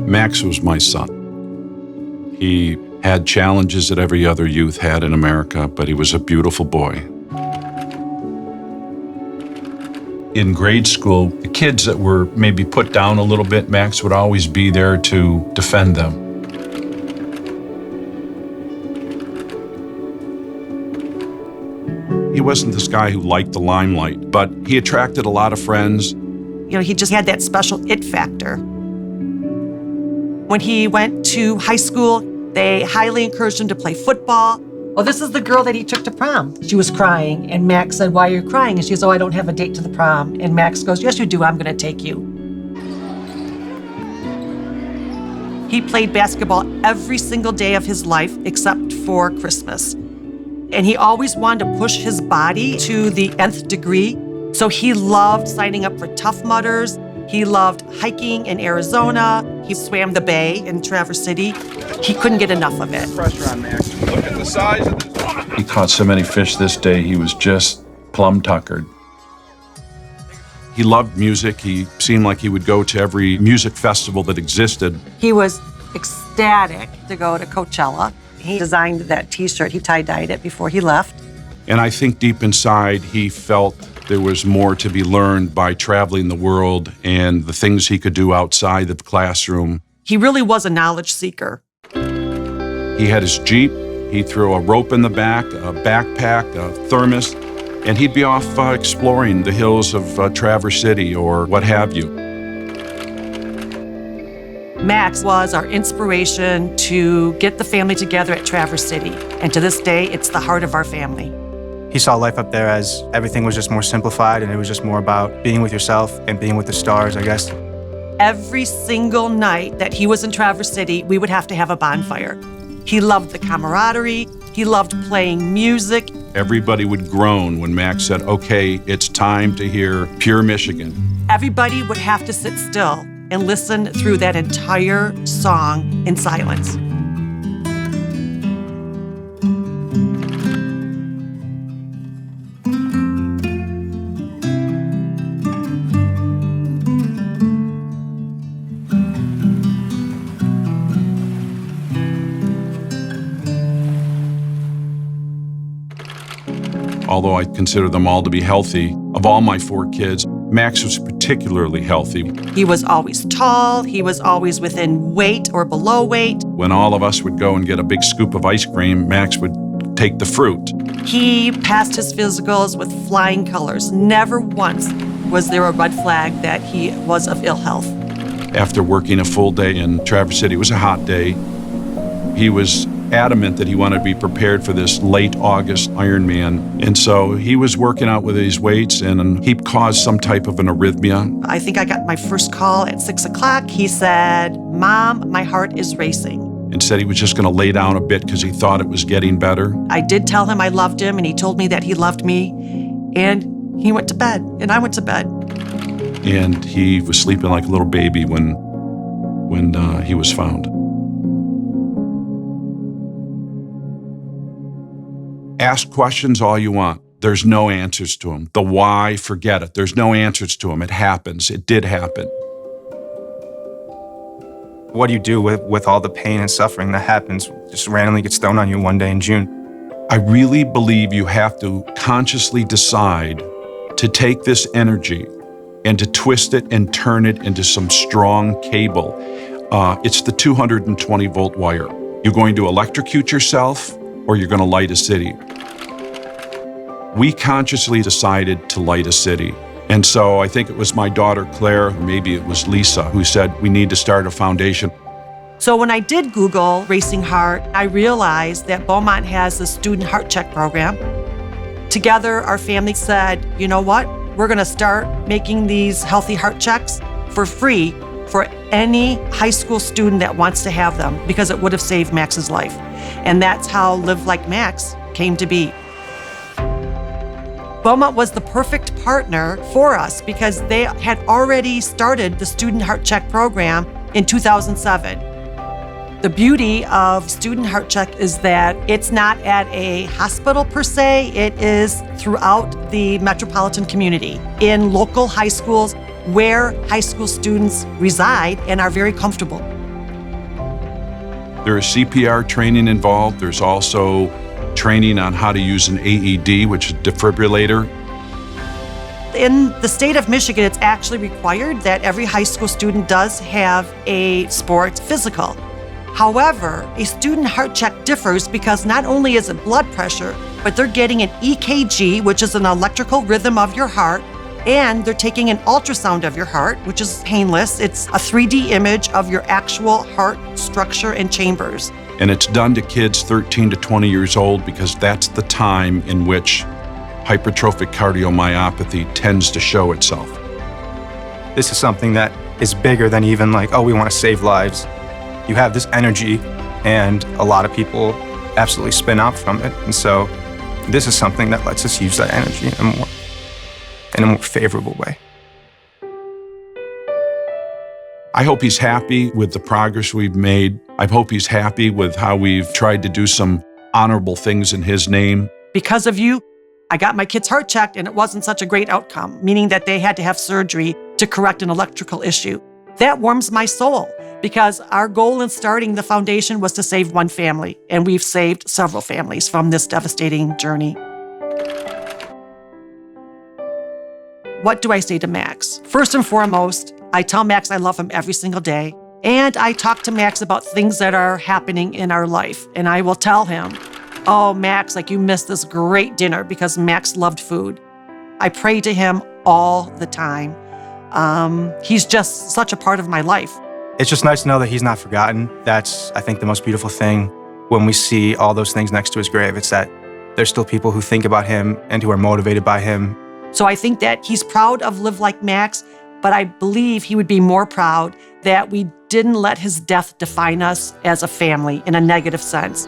Max was my son. He had challenges that every other youth had in America, but he was a beautiful boy. In grade school, the kids that were maybe put down a little bit, Max would always be there to defend them. He wasn't this guy who liked the limelight, but he attracted a lot of friends. You know, he just had that special it factor. When he went to high school, they highly encouraged him to play football. Well, this is the girl that he took to prom. She was crying, and Max said, "Why are you crying?" And she goes, "Oh, I don't have a date to the prom." And Max goes, "Yes, you do. I'm going to take you." He played basketball every single day of his life except for Christmas. And he always wanted to push his body to the nth degree. So he loved signing up for Tough Mudders. He loved hiking in Arizona. He swam the bay in Traverse City. He couldn't get enough of it. Pressure on Max. Look at the size of this. He caught so many fish this day, he was just plum-tuckered. He loved music. He seemed like he would go to every music festival that existed. He was ecstatic to go to Coachella. He designed that T-shirt. He tie-dyed it before he left. And I think deep inside, he felt there was more to be learned by traveling the world and the things he could do outside of the classroom. He really was a knowledge seeker. He had his Jeep. He'd throw a rope in the back, a backpack, a thermos, and he'd be off exploring the hills of Traverse City or what have you. Max was our inspiration to get the family together at Traverse City. And to this day, it's the heart of our family. He saw life up there as everything was just more simplified, and it was just more about being with yourself and being with the stars, I guess. Every single night that he was in Traverse City, we would have to have a bonfire. He loved the camaraderie. He loved playing music. Everybody would groan when Max said, "Okay, it's time to hear Pure Michigan." Everybody would have to sit still and listen through that entire song in silence. Although I consider them all to be healthy, of all my 4 kids, Max was particularly healthy. He was always tall. He was always within weight or below weight. When all of us would go and get a big scoop of ice cream, Max would take the fruit. He passed his physicals with flying colors. Never once was there a red flag that he was of ill health. After working a full day in Traverse City, it was a hot day, he was adamant that he wanted to be prepared for this late August Ironman. And so he was working out with these weights, and he caused some type of an arrhythmia. I think I got my first call at 6 o'clock. He said, "Mom, my heart is racing." And said he was just going to lay down a bit because he thought it was getting better. I did tell him I loved him, and he told me that he loved me. And he went to bed, and I went to bed. And he was sleeping like a little baby when he was found. Ask questions all you want. There's no answers to them. The why, forget it. There's no answers to them. It happens. It did happen. What do you do with all the pain and suffering that happens, just randomly gets thrown on you one day in June? I really believe you have to consciously decide to take this energy and to twist it and turn it into some strong cable. It's the 220 volt wire. You're going to electrocute yourself, or you're going to light a city. We consciously decided to light a city. And so I think it was my daughter, Claire, or maybe it was Lisa, who said, we need to start a foundation. So when I did Google Racing Heart, I realized that Beaumont has the student heart check program. Together, our family said, you know what? We're going to start making these healthy heart checks for free for any high school student that wants to have them, because it would have saved Max's life. And that's how Live Like Max came to be. Beaumont was the perfect partner for us because they had already started the Student Heart Check program in 2007. The beauty of Student Heart Check is that it's not at a hospital per se, it is throughout the metropolitan community, in local high schools where high school students reside and are very comfortable. There is CPR training involved. There's also training on how to use an AED, which is a defibrillator. In the state of Michigan, it's actually required that every high school student does have a sports physical. However, a student heart check differs because not only is it blood pressure, but they're getting an EKG, which is an electrical rhythm of your heart, and they're taking an ultrasound of your heart, which is painless. It's a 3D image of your actual heart structure and chambers. And it's done to kids 13 to 20 years old because that's the time in which hypertrophic cardiomyopathy tends to show itself. This is something that is bigger than even like, oh, we want to save lives. You have this energy, and a lot of people absolutely spin out from it. And so this is something that lets us use that energy in a more favorable way. I hope he's happy with the progress we've made. I hope he's happy with how we've tried to do some honorable things in his name. Because of you, I got my kid's heart checked and it wasn't such a great outcome, meaning that they had to have surgery to correct an electrical issue. That warms my soul because our goal in starting the foundation was to save one family, and we've saved several families from this devastating journey. What do I say to Max? First and foremost, I tell Max I love him every single day, and I talk to Max about things that are happening in our life, and I will tell him, oh, Max, like you missed this great dinner, because Max loved food. I pray to him all the time. He's just such a part of my life. It's just nice to know that he's not forgotten. That's, I think, the most beautiful thing when we see all those things next to his grave. It's that there's still people who think about him and who are motivated by him. So I think that he's proud of Live Like Max, but I believe he would be more proud that we didn't let his death define us as a family in a negative sense.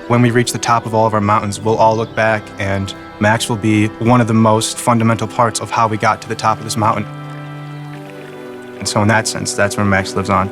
When we reach the top of all of our mountains, we'll all look back, and Max will be one of the most fundamental parts of how we got to the top of this mountain. And so in that sense, that's where Max lives on.